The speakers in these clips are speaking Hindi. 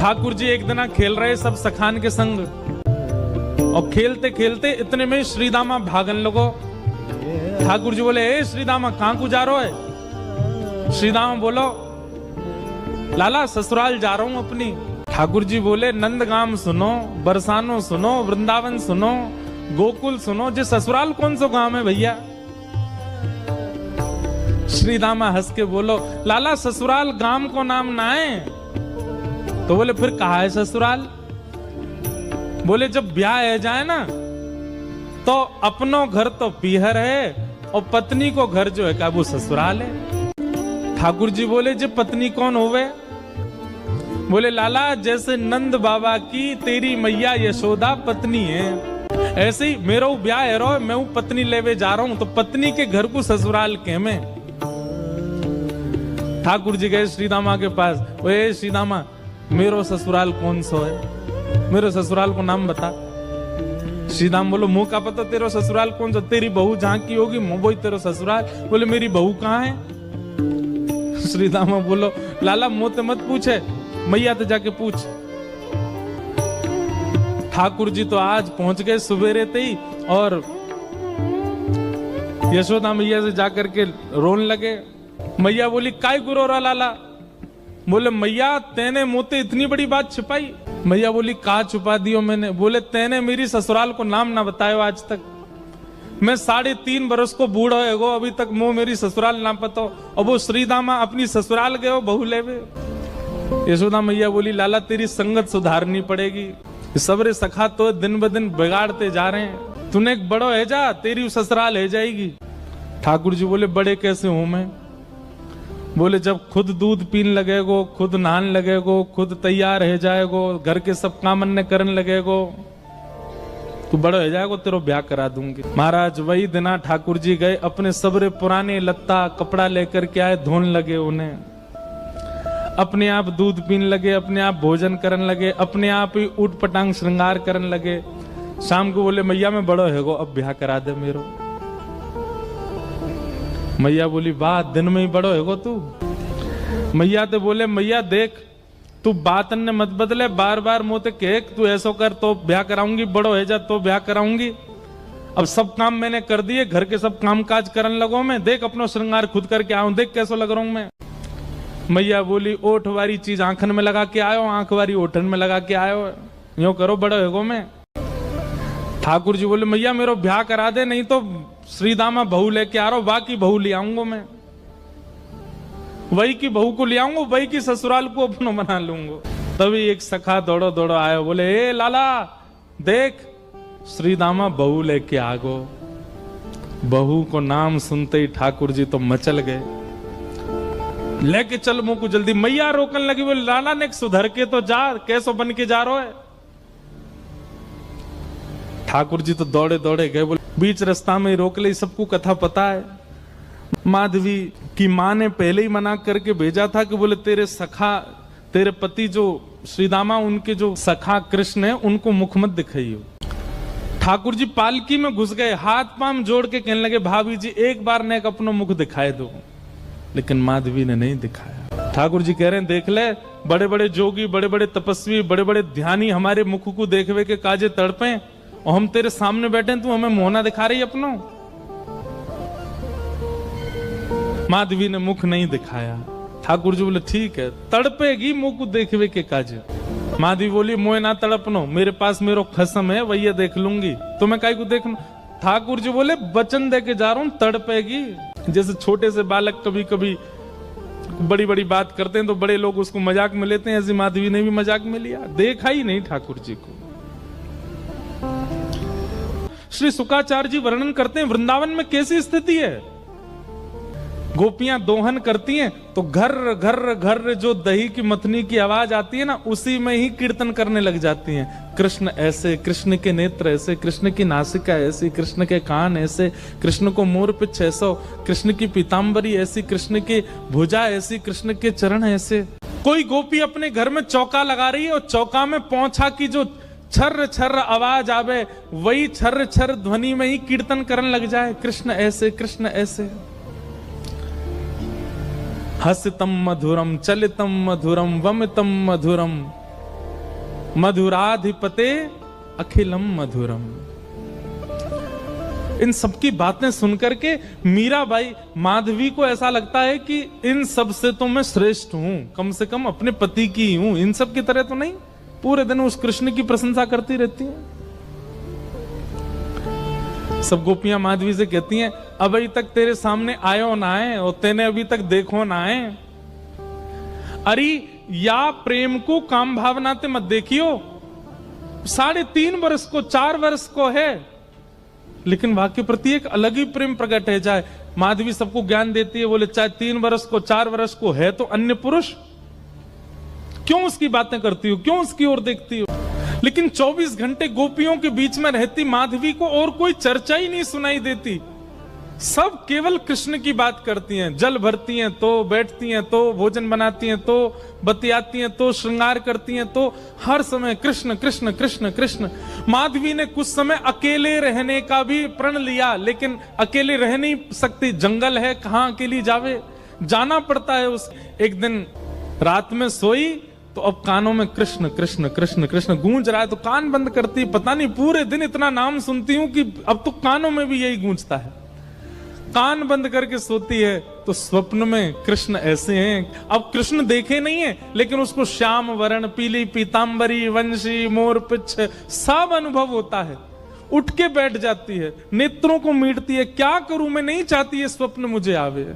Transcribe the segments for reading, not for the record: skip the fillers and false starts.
ठाकुर जी एक दिन खेल रहे सब सखान के संग, और खेलते खेलते इतने में श्रीदामा भागन लगो। ठाकुर जी बोले, ए श्रीदामा कहां को जा रहे है? श्रीदामा बोलो, लाला ससुराल जा रहा हूं अपनी। ठाकुर जी बोले, नंदगाम सुनो, बरसानो सुनो, वृंदावन सुनो, गोकुल सुनो, जे ससुराल कौन सा गांव है भैया? श्रीदामा हंस के बोलो, लाला ससुराल गांव को नाम ना है। तो बोले, फिर कहा है ससुराल? बोले, जब ब्याह है जाए ना तो अपनो घर तो पीहर है और पत्नी को घर जो है क्या वो ससुराल है। ठाकुर जी बोले, जे पत्नी कौन होवे? बोले, लाला जैसे नंद बाबा की तेरी मैया यशोदा पत्नी है, ऐसे ही मेरा ब्याह है रो, मैं पत्नी लेवे जा रहा हूं, तो पत्नी के घर को ससुराल के में। ठाकुर जी गए श्रीदामा के पास, ओए श्रीदामा मेरो ससुराल कौन सा है? मेरे ससुराल को नाम बता। श्रीदाम बोलो, मुंह का पता तेरा ससुराल कौन सा? तेरी बहू जहां की होगी वो तेरा ससुराल। बोले, मेरी बहू कहां है? श्रीदामा बोलो, लाला मुझे मत पूछे, मैया तो जाके पूछ। ठाकुर जी तो आज पहुंच गए सुबेरे ही, और यशोदा मैया से जाकर के रोने लगे। मैया बोली, काय गुरो रा लाला? बोले, मैया तेने मुझे इतनी बड़ी बात छिपाई। मैया बोली, कहा छुपा दियो मैंने? बोले, तेने मेरी ससुराल को नाम ना बतायो आज तक। मैं 3.5 बरस को बूढ़ा है अभी तक मो मेरी ससुराल नाम पता हो, और वो श्रीदामा अपनी ससुराल गए हो बहू लेवे। यशोदा मैया बोली, लाला तेरी संगत सुधारनी पड़ेगी, सबरे सखा तो दिन ब दिन बिगाड़ते जा रहे हैं, तूने एक बड़ो है जा, तेरी ससुराल है जाएगी। ठाकुर जी बोले, बड़े कैसे हूं मैं? बोले, जब खुद दूध पीन लगेगो, खुद नहान लगेगो, खुद तैयार है जाएगो, घर के सब काम अन्य करने लगेगो, तू बड़ा हो जाएगो, तेरो ब्याह करा दूंगी। महाराज वही दिना ठाकुर जी गए, अपने सबरे पुराने लत्ता कपड़ा लेकर के आए, धोन लगे उन्हें, अपने आप दूध पीन लगे, अपने आप भोजन करने लगे, अपने आप ही उठ पटांग श्रृंगार करने लगे। शाम को बोले, मैया मैं बड़ो है गो, अब ब्याह करा दे मेरो। मैया बोली, वाह दिन में ही बड़ो है गो तू। मैया तो बोले, मैया देख तू बात ने मत बदले, बार बार मोते कह तू ऐसो कर तो ब्याह कराऊंगी, बड़ो है जा तो ब्याह कराऊंगी। अब सब काम मैंने कर दिए, घर के सब काम काज करने लगो मैं, देख अपनो श्रृंगार खुद करके आऊं, देख कैसो लग रहा हूं मैं। मैया बोली, ओठ वाली चीज आंखन में लगा के आयो, आंख वाली ओठन में लगा के आयो, यूं करो बड़ो है गो मैं। ठाकुर जी बोले, मैया मेरो ब्याह करा दे, नहीं तो श्रीदामा बहू लेके आ रहा हूं, बाकी बहू ले आऊंगा मैं, वही की बहू को ले आऊंगा, वही की ससुराल को अपनो बना लूंगा। तभी एक सखा दौड़ो दौड़ो आयो, बोले, ए लाला देख श्रीदामा बहू लेके आ गो। बहू को नाम सुनते ही ठाकुर जी तो मचल गए, लेके चल मुंह को जल्दी। मैया रोकने लगी, बोले, लाला ने सुधर के तो जा, कैसो बन के जा रहा है? ठाकुर जी तो दौड़े दौड़े गए, बोले बीच रास्ता में रोक ले, सबको कथा पता है। माधवी की मां ने पहले ही मना करके भेजा था कि बोले तेरे सखा, तेरे पति जो श्रीदामा, उनके जो सखा कृष्ण है, उनको मुख मत दिखाइयो। ठाकुर जी पालकी में घुस गए, हाथ पांव जोड़ के कहने लगे, भाभी जी एक बार ने अपना मुख दिखाए दो, लेकिन माधवी ने नहीं दिखाया। ठाकुर जी कह रहे हैं, देख ले बड़े बड़े जोगी, बड़े बड़े तपस्वी, बड़े बड़े ध्यानी हमारे मुख को देखवे के काजे तड़पे, और हम तेरे सामने बैठे, तू हमें मोहना दिखा रही अपनो। माधवी ने मुख नहीं दिखाया। ठाकुर जी बोले, ठीक है, तड़पेगी मुख को देखवे के काजे। माधवी बोली, मोए ना तड़पनो, मेरे पास मेरो खसम है, वही देख लूंगी, तो मैं काई को देखना। ठाकुर जी बोले, वचन दे के जा रहा हूं, तड़पेगी। जैसे छोटे से बालक कभी कभी बड़ी बड़ी बात करते हैं तो बड़े लोग उसको मजाक में लेते हैं, ऐसी माधवी ने भी मजाक में लिया, देखा ही नहीं ठाकुर जी को। श्री शुकाचार्य जी वर्णन करते हैं, वृंदावन में कैसी स्थिति है। गोपियां दोहन करती हैं तो घर घर घर जो दही की मथनी की आवाज आती है ना, उसी में ही कीर्तन करने लग जाती हैं। कृष्ण ऐसे, कृष्ण के नेत्र ऐसे, कृष्ण की नासिका ऐसी, कृष्ण के कान ऐसे, कृष्ण को मोर पिछ ऐसा, कृष्ण की पीतांबरी ऐसी, कृष्ण की भुजा ऐसी, कृष्ण के चरण ऐसे। कोई गोपी अपने घर में चौका लगा रही है और चौका में पौंछा की जो छर्र छर्र आवाज आवे, वही छर्र छर्र ध्वनि में ही कीर्तन करने लग जाए, कृष्ण ऐसे, कृष्ण ऐसे। हसितम मधुरम, चलितम मधुरम, वमितम मधुरम, मधुराधिपते अखिलम मधुरम। इन सबकी बातें सुनकर के मीराबाई, माधवी को ऐसा लगता है कि इन सब से तो मैं श्रेष्ठ हूं, कम से कम अपने पति की हूं, इन सब की तरह तो नहीं। पूरे दिन उस कृष्ण की प्रशंसा करती रहती हैं। सब गोपियां माधवी से कहती हैं, अभी तक तेरे सामने आयो ना आए और तेने अभी तक देखो ना आए। अरे या प्रेम को काम भावना ते मत देखियो, 3.5 वर्ष को 4 वर्ष को है, लेकिन वाक्य प्रति एक अलग ही प्रेम प्रकट है। चाहे माधवी सबको ज्ञान देती है, बोले चाहे 3 वर्ष को 4 वर्ष को है तो अन्य पुरुष, क्यों उसकी बातें करती हो, क्यों उसकी ओर देखती हो। लेकिन 24 घंटे गोपियों के बीच में रहती माधवी को और कोई चर्चा ही नहीं सुनाई देती। सब केवल कृष्ण की बात करती हैं। जल भरती हैं तो, बैठती हैं तो, भोजन बनाती हैं तो, बतियाती हैं तो, श्रृंगार करती हैं तो, हर समय कृष्ण कृष्ण कृष्ण कृष्ण। माधवी ने कुछ समय अकेले रहने का भी प्रण लिया, लेकिन अकेले रह नहीं सकती, जंगल है, कहां अकेली जावे, जाना पड़ता है। उस एक दिन रात में सोई तो अब कानों में कृष्ण कृष्ण कृष्ण कृष्ण गूंज रहा है, तो कान बंद करती, पता नहीं पूरे दिन इतना नाम सुनती हूं कि अब तो कानों में भी यही गूंजता है। कान बंद करके सोती है तो स्वप्न में कृष्ण ऐसे हैं। अब कृष्ण देखे नहीं है, लेकिन उसको श्याम वर्ण, पीली पीतांबरी, वंशी, मोर पिछ सब अनुभव होता है। उठ के बैठ जाती है, नेत्रों को मीटती है, क्या करूं मैं, नहीं चाहती है स्वप्न मुझे आवे।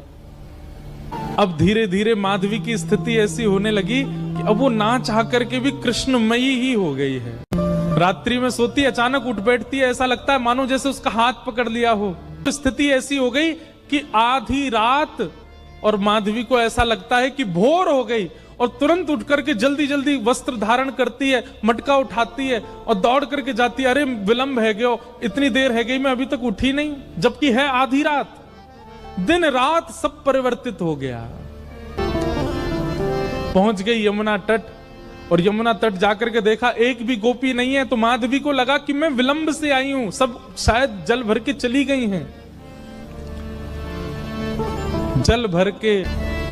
अब धीरे धीरे माधवी की स्थिति ऐसी होने लगी कि अब वो ना चाह करके भी कृष्णमयी ही हो गई है। रात्रि में सोती, अचानक उठ बैठती है, ऐसा लगता है मानो जैसे उसका हाथ पकड़ लिया हो। स्थिति ऐसी हो गई कि आधी रात और माधवी को ऐसा लगता है कि भोर हो गई, और तुरंत उठ करके जल्दी जल्दी वस्त्र धारण करती है, मटका उठाती है और दौड़ करके जाती है। अरे विलंब है गयो, इतनी देर है गई, मैं अभी तक उठी नहीं, जबकि है आधी रात। दिन रात सब परिवर्तित हो गया। पहुंच गई यमुना तट, और यमुना तट जाकर के देखा एक भी गोपी नहीं है, तो माधवी को लगा कि मैं विलंब से आई हूं, सब शायद जल भर के चली गई हैं। जल भर के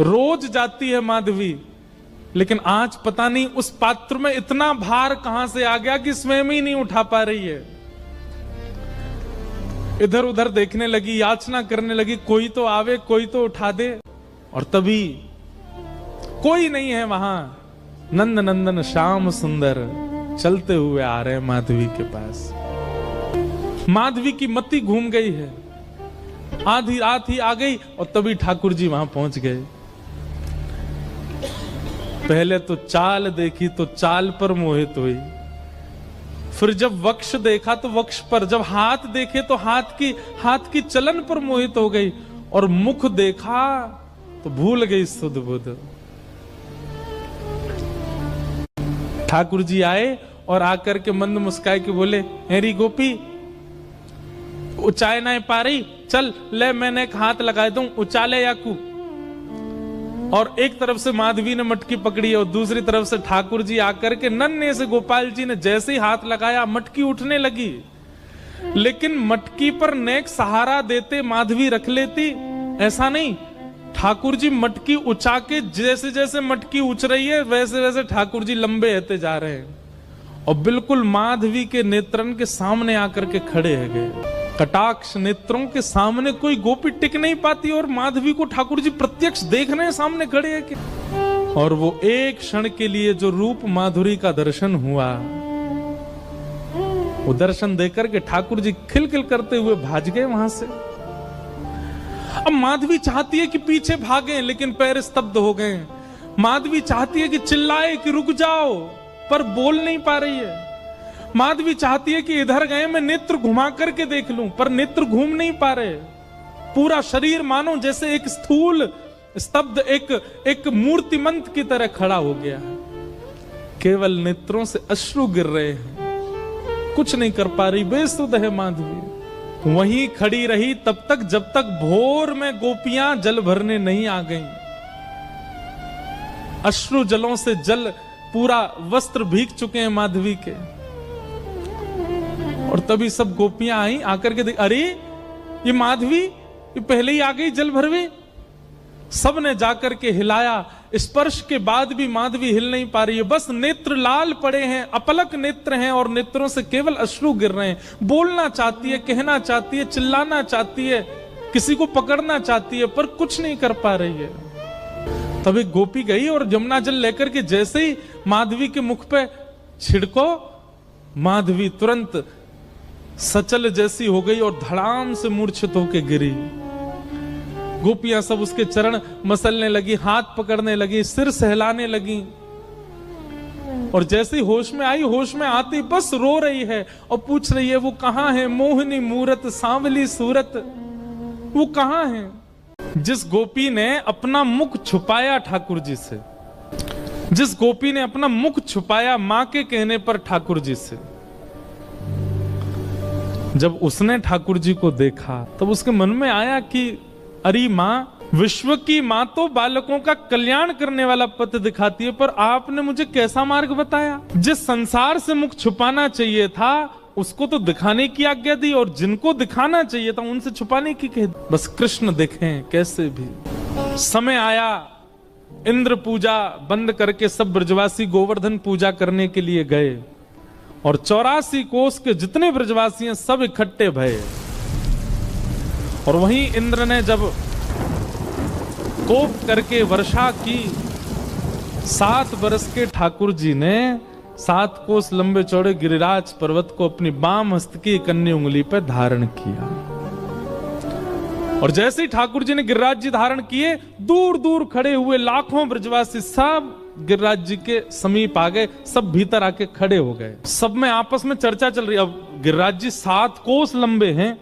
रोज जाती है माधवी, लेकिन आज पता नहीं उस पात्र में इतना भार कहां से आ गया कि स्वयं ही नहीं उठा पा रही है। इधर उधर देखने लगी, याचना करने लगी, कोई तो आवे, कोई तो उठा दे, और तभी कोई नहीं है वहां। नंद नंदन श्याम सुंदर चलते हुए आ रहे हैं माधवी के पास। माधवी की मति घूम गई है, आधी रात ही आ गई, और तभी ठाकुर जी वहां पहुंच गए। पहले तो चाल देखी तो चाल पर मोहित हुई, फिर जब वक्ष देखा तो वक्ष पर, जब हाथ देखे तो हाथ की चलन पर मोहित हो गई, और मुख देखा तो भूल गई सुध बुध। ठाकुर जी आए और आकर के मंद मुस्काए के बोले, हेरी गोपी, उचाए ना पा रही, चल ले मैंने एक हाथ लगा दूं, उचाले याकू। और एक तरफ से माधवी ने मटकी पकड़ी और दूसरी तरफ से ठाकुर जी आकर के नन्हे से गोपाल जी ने जैसे ही हाथ लगाया, मटकी उठने लगी। लेकिन मटकी पर नेक सहारा देते माधवी रख लेती, ऐसा नहीं। ठाकुर जी मटकी उछा के, जैसे जैसे मटकी उछ रही है वैसे वैसे ठाकुर जी लंबे होते जा रहे हैं, और बिल्कुल माधवी के नेत्रन के सामने आकर के खड़े है गए। कटाक्ष नेत्रों के सामने कोई गोपी टिक नहीं पाती, और माधवी को ठाकुर जी प्रत्यक्ष देख रहे हैं, सामने खड़े हैं कि। और वो एक क्षण के लिए जो रूप माधुरी का दर्शन हुआ, वो दर्शन देकर के ठाकुर जी खिलखिल करते हुए भाग गए वहां से। अब माधवी चाहती है कि पीछे भागे, लेकिन पैर स्तब्ध हो गए। माधवी चाहती है कि चिल्लाए कि रुक जाओ, पर बोल नहीं पा रही है। माधवी चाहती है कि इधर गए मैं नेत्र घुमा करके देख लूं, पर नेत्र घूम नहीं पा रहे। पूरा शरीर मानो जैसे एक स्थूल स्तब्ध एक मूर्तिमंत की तरह खड़ा हो गया है। केवल नेत्रों से अश्रु गिर रहे हैं, कुछ नहीं कर पा रही, बेसुध है माधवी। वहीं खड़ी रही तब तक जब तक भोर में गोपियां जल भरने नहीं आ गईं। अश्रु जलों से जल पूरा वस्त्र भीग चुके हैं माधवी के, और तभी सब गोपियां आई, आकर के देख, अरे ये माधवी ये पहले ही आ गई जल भरवे। सब ने जाकर के हिलाया, स्पर्श के बाद भी माधवी हिल नहीं पा रही है, बस नेत्र लाल पड़े हैं, अपलक नेत्र हैं और नेत्रों से केवल अश्रु गिर रहे हैं। बोलना चाहती है, कहना चाहती है, चिल्लाना चाहती है, किसी को पकड़ना चाहती है, पर कुछ नहीं कर पा रही है। तब एक गोपी गई और यमुना जल लेकर के जैसे ही माधवी के मुख पे छिड़को, माधवी तुरंत सचल जैसी हो गई और धड़ाम से मूर्छित होकर गिरी। गोपियां सब उसके चरण मसलने लगी, हाथ पकड़ने लगी, सिर सहलाने लगी और जैसे ही होश में आई, होश में आती बस रो रही है और पूछ रही है वो कहां है, मोहिनी मूरत सांवली सूरत, वो कहां है। जिस गोपी ने अपना मुख छुपाया ठाकुर जी से, जिस गोपी ने अपना मुख छुपाया मां के कहने पर ठाकुर जी से, जब उसने ठाकुर जी को देखा तब उसके मन में आया कि अरे मां, विश्व की मां तो बालकों का कल्याण करने वाला पथ दिखाती है, पर आपने मुझे कैसा मार्ग बताया। जिस संसार से मुख छुपाना चाहिए था उसको तो दिखाने की आज्ञा दी और जिनको दिखाना चाहिए था उनसे छुपाने की कह दी। बस कृष्ण दिखें कैसे भी। समय आया, इंद्र पूजा बंद करके सब ब्रजवासी गोवर्धन पूजा करने के लिए गए और 84 कोस के जितने ब्रजवासी हैं सब इकट्ठे भये। और वहीं इंद्र ने जब कोप करके वर्षा की, 7 बरस के ठाकुर जी ने 7 कोस लंबे चौड़े गिरिराज पर्वत को अपनी बाम हस्त की कन्नी उंगली पर धारण किया। और जैसे ही ठाकुर जी ने गिरिराज जी धारण किए, दूर दूर खड़े हुए लाखों ब्रजवासी सब गिरिराज जी के समीप आ गए, सब भीतर आके खड़े हो गए। सब में आपस में चर्चा चल रही है। अब गिरिराज जी 7 कोस लंबे हैं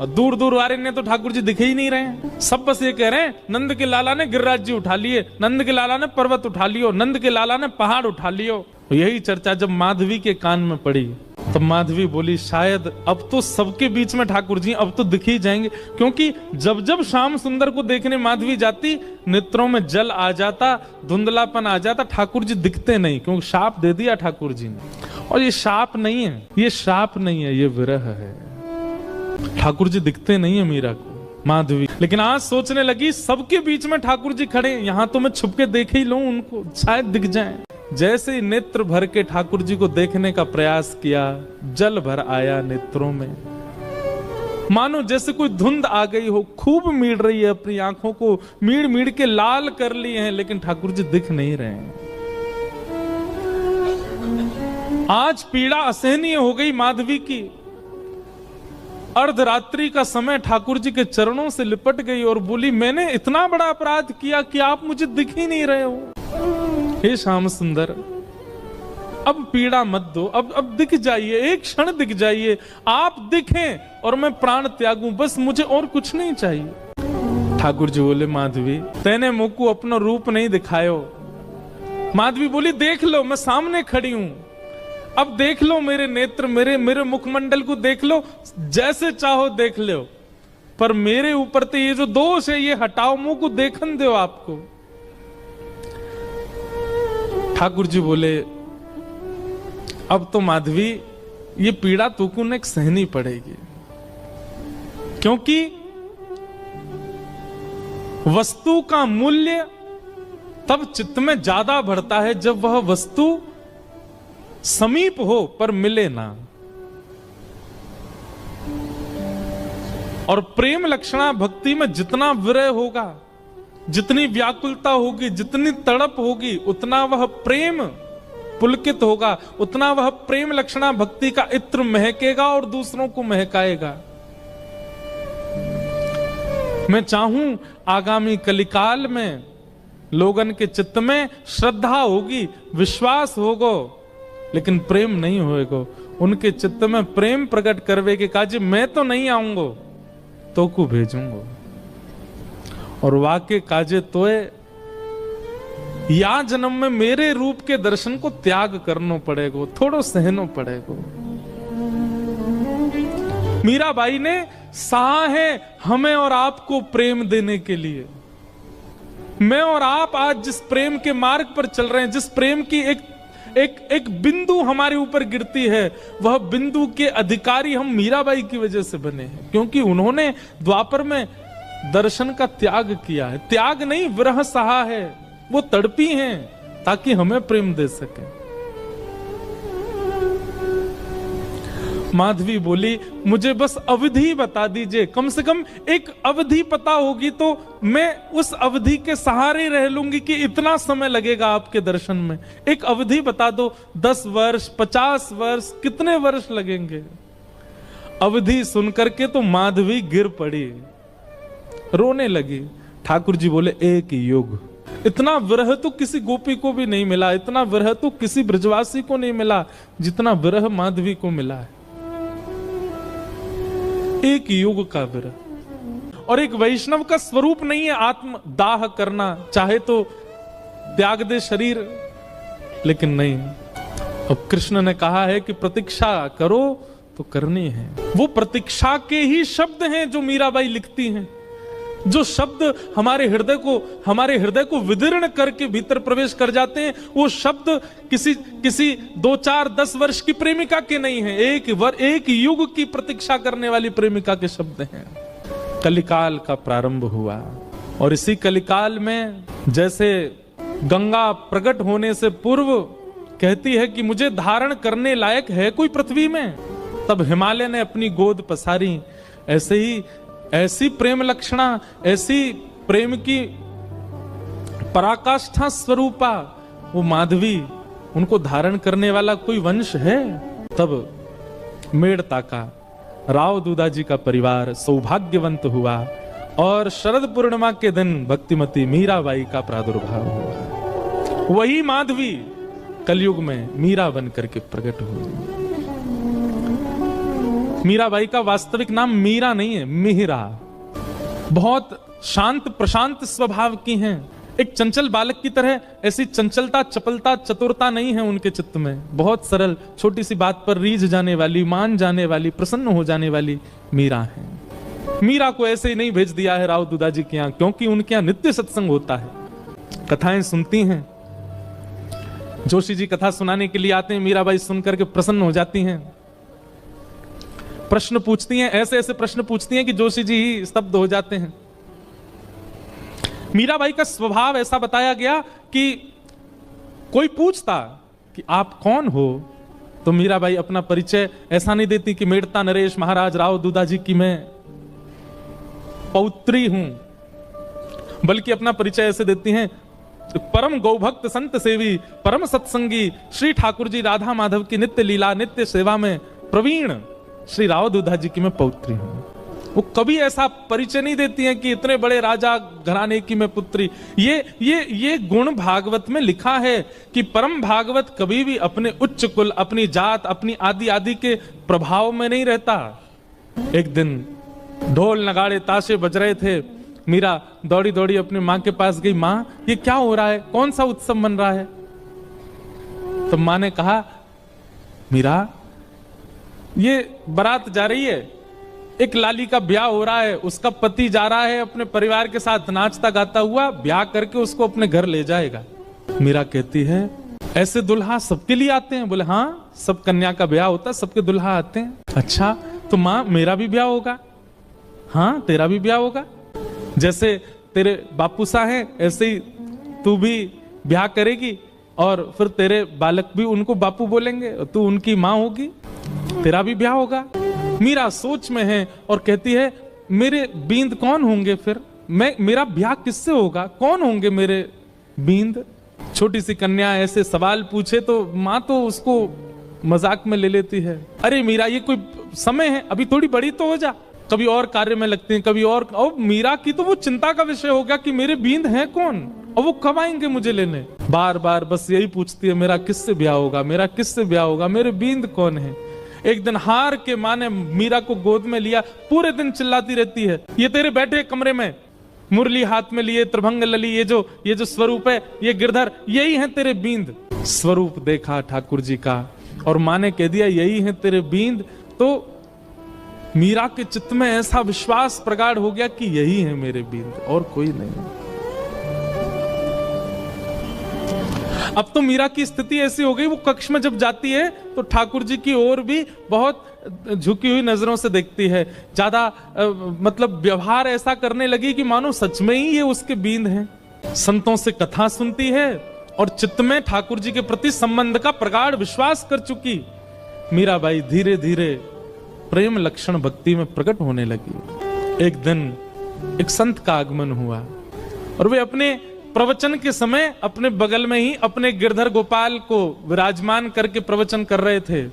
और दूर दूर वाले ने तो ठाकुर जी दिखे ही नहीं रहे हैं। सब बस ये कह रहे हैं नंद के लाला ने गिरिराज जी उठा लिए, नंद के लाला ने पर्वत उठा लियो, नंद के लाला ने पहाड़ उठा लियो। यही चर्चा जब माधवी के कान में पड़ी तब माधवी बोली शायद अब तो सबके बीच में ठाकुर जी अब तो दिख ही जाएंगे, क्योंकि जब जब श्याम सुंदर को देखने माधवी जाती नेत्रों में जल आ जाता, धुंधलापन आ जाता, ठाकुर जी दिखते नहीं, क्योंकि शाप दे दिया ठाकुर जी ने। और ये शाप नहीं है, ये शाप नहीं है, ये विरह है। ठाकुर जी दिखते नहीं है मीरा को, माधवी। लेकिन आज सोचने लगी सबके बीच में ठाकुर जी खड़े, यहां तो मैं छुप के देख ही लूं उनको, शायद दिख जाएं। जैसे ही नेत्र भर के ठाकुर जी को देखने का प्रयास किया, जल भर आया नेत्रों में, मानो जैसे कोई धुंध आ गई हो, खूब मीड़ रही है अपनी आंखों को, मीड़ मीड़ के लाल कर लिए हैं, लेकिन ठाकुर जी दिख नहीं रहे हैं। आज पीड़ा असहनीय हो गई माधवी की। अर्धरात्रि का समय ठाकुर जी के चरणों से लिपट गई और बोली मैंने इतना बड़ा अपराध किया कि आप मुझे दिख ही नहीं रहे हो। हे श्याम सुंदर, अब पीड़ा मत दो, अब दिख जाइए, एक क्षण दिख जाइए, आप दिखें और मैं प्राण त्यागूं, बस मुझे और कुछ नहीं चाहिए। ठाकुर जी बोले माधवी तेने मुझको अपना रूप नहीं दिखायो। माधवी बोली देख लो, मैं सामने खड़ी हूं, अब देख लो मेरे नेत्र, मेरे मुखमंडल को देख लो, जैसे चाहो देख लो, पर मेरे ऊपर तो ये जो दोष है ये हटाओ, मुंह को देखन दो आपको। ठाकुर जी बोले अब तो माधवी ये पीड़ा तुमको ने सहनी पड़ेगी, क्योंकि वस्तु का मूल्य तब चित्त में ज्यादा बढ़ता है जब वह वस्तु समीप हो पर मिले ना। और प्रेम लक्षणा भक्ति में जितना विरह होगा, जितनी व्याकुलता होगी, जितनी तड़प होगी, उतना वह प्रेम पुलकित होगा, उतना वह प्रेम लक्षणा भक्ति का इत्र महकेगा और दूसरों को महकाएगा। मैं चाहूं आगामी कलिकाल में लोगन के चित्त में श्रद्धा होगी, विश्वास होगो, लेकिन प्रेम नहीं होएगा। उनके चित्त में प्रेम प्रकट करवे के काज मैं तो नहीं आऊंगो, तो को भेजूंगो। और वाके काजे तोए या जन्म में मेरे रूप के दर्शन को त्याग करना पड़ेगा, थोड़ो सहनो पड़ेगा। मीराबाई ने सहा है हमें और आपको प्रेम देने के लिए। मैं और आप आज जिस प्रेम के मार्ग पर चल रहे हैं, जिस प्रेम की एक बिंदु हमारे ऊपर गिरती है, वह बिंदु के अधिकारी हम मीराबाई की वजह से बने हैं, क्योंकि उन्होंने द्वापर में दर्शन का त्याग किया है। त्याग नहीं, विरह सहा है। वो तड़पी हैं ताकि हमें प्रेम दे सके। माधवी बोली, मुझे बस अवधि बता दीजिए, कम से कम एक अवधि पता होगी तो मैं उस अवधि के सहारे रह लूंगी कि इतना समय लगेगा आपके दर्शन में। एक अवधि बता दो, 10 वर्ष, 50 वर्ष, कितने वर्ष लगेंगे? अवधि सुनकर के तो माधवी गिर पड़ी, रोने लगी। ठाकुर जी बोले, एक युग। इतना विरह तो किसी गोपी को भी नहीं मिला, इतना विरह तो किसी ब्रजवासी को नहीं मिला जितना विरह माधवी को मिला है। एक युग का विरह। और एक वैष्णव का स्वरूप नहीं है आत्म दाह करना, चाहे तो त्याग दे शरीर, लेकिन नहीं। अब कृष्ण ने कहा है कि प्रतीक्षा करो तो करनी है। वो प्रतीक्षा के ही शब्द हैं जो मीराबाई लिखती हैं, जो शब्द हमारे हृदय को विदीर्ण करके भीतर प्रवेश कर जाते हैं। वो शब्द किसी 2, 4, 10 वर्ष की प्रेमिका के नहीं है, एक युग की प्रतीक्षा करने वाली प्रेमिका के शब्द हैं। कलिकाल का प्रारंभ हुआ और इसी कलिकाल में जैसे गंगा प्रकट होने से पूर्व कहती है कि मुझे धारण करने लायक है कोई पृथ्वी में, तब हिमालय ने अपनी गोद पसारी। ऐसे ही ऐसी प्रेम लक्षणा, ऐसी प्रेम की पराकाष्ठा स्वरूपा वो माधवी, उनको धारण करने वाला कोई वंश है। तब मेड़ता का राव दूधाजी का परिवार सौभाग्यवंत हुआ और शरद पूर्णिमा के दिन भक्तिमती मीराबाई का प्रादुर्भाव हुआ। वही माधवी कलयुग में मीरा बन करके प्रकट हुई। मीराबाई का वास्तविक नाम मीरा नहीं है, मिहिरा। बहुत शांत प्रशांत स्वभाव की हैं। एक चंचल बालक की तरह ऐसी चंचलता, चपलता, चतुरता नहीं है उनके चित्त में। बहुत सरल, छोटी सी बात पर रीझ जाने वाली, मान जाने वाली, प्रसन्न हो जाने वाली मीरा है। मीरा को ऐसे ही नहीं भेज दिया है राव दूधाजी के यहाँ, क्योंकि उनके यहाँ नित्य सत्संग होता है, कथाएं सुनती हैं। जोशी जी कथा सुनाने के लिए आते हैं, मीराबाई सुनकर के प्रसन्न हो जाती हैं, प्रश्न पूछती हैं, ऐसे ऐसे प्रश्न पूछती हैं कि जोशी जी ही स्तब्ध हो जाते हैं। मीराबाई का स्वभाव ऐसा बताया गया कि कोई पूछता कि आप कौन हो, तो मीराबाई अपना परिचय ऐसा नहीं देती कि मेड़ता नरेश महाराज राव दूधाजी की मैं पौत्री हूं, बल्कि अपना परिचय ऐसे देती हैं, परम गौभक्त संत सेवी, परम सत्संगी श्री ठाकुर जी राधा माधव की नित्य लीला, नित्य सेवा में प्रवीण श्री राव दूधाजी की मैं पौत्री हूं। वो कभी ऐसा परिचय नहीं देती हैं कि इतने बड़े राजा घराने की मैं पुत्री। ये गुण भागवत में लिखा है कि परम भागवत कभी भी अपने उच्च कुल, अपनी जात, अपनी आदि आदि के प्रभाव में नहीं रहता। एक दिन ढोल नगाड़े ताशे बज रहे थे, मीरा दौड़ी दौड़ी अपनी माँ के पास गई, माँ ये क्या हो रहा है, कौन सा उत्सव मन रहा है? तो माँ ने कहा, मीरा ये बारात जा रही है, एक लाली का ब्याह हो रहा है, उसका पति जा रहा है अपने परिवार के साथ नाचता गाता हुआ, ब्याह करके उसको अपने घर ले जाएगा। मीरा कहती है, ऐसे दुल्हा सबके लिए आते हैं? बोले हाँ, सब कन्या का ब्याह होता है, सबके दुल्हा आते हैं। अच्छा, तो माँ मेरा भी ब्याह होगा? हाँ, तेरा भी ब्याह होगा। जैसे तेरे बापूसा हैं ऐसे ही तू भी ब्याह करेगी और फिर तेरे बालक भी उनको बापू बोलेंगे, तू उनकी माँ होगी, तेरा भी ब्याह होगा। मीरा सोच में है और कहती है, मेरे बींद कौन होंगे फिर? मेरा ब्याह किससे होगा? कौन होंगे मेरे बींद? छोटी सी कन्या ऐसे सवाल पूछे तो माँ तो उसको मजाक में ले लेती है, अरे मीरा ये कोई समय है, अभी थोड़ी बड़ी तो हो जा। कभी और कार्य में लगते हैं, कभी और मीरा की तो वो चिंता का विषय हो गया कि मेरे बींद हैं कौन और वो कब आएंगे मुझे लेने। बार बार बस यही पूछती है, मेरा किससे ब्याह होगा, मेरा किससे ब्याह होगा, मेरे बींद कौन है। एक दिन हार के माँ ने मीरा को गोद में लिया, पूरे दिन चिल्लाती रहती है, ये तेरे बैठे कमरे में मुरली हाथ में लिए, त्रिभंग लली, ये जो स्वरूप है, ये गिरधर, यही है तेरे बींद। स्वरूप देखा ठाकुर जी का और माँ ने कह दिया यही है तेरे बींद, तो मीरा के चित्त में ऐसा विश्वास प्रगाढ़ हो गया कि यही है मेरे बींद और कोई नहीं। अब तो मीरा की स्थिति ऐसी हो गई, वो कक्ष में जब जाती है तो ठाकुर जी की ओर भी बहुत झुकी हुई नजरों से देखती है, ज्यादा मतलब व्यवहार ऐसा करने लगी कि मानो सच में ही ये उसके बींद हैं। संतों से कथा सुनती है और चित्त में ठाकुर जी के प्रति संबंध का प्रगाढ़ विश्वास कर चुकी मीराबाई धीरे धीरे प्रेम लक्षण भक्ति में प्रकट होने लगी। एक दिन एक संत का आगमन हुआ और वे अपने प्रवचन के समय अपने बगल में ही अपने गिरधर गोपाल को विराजमान करके प्रवचन कर रहे थे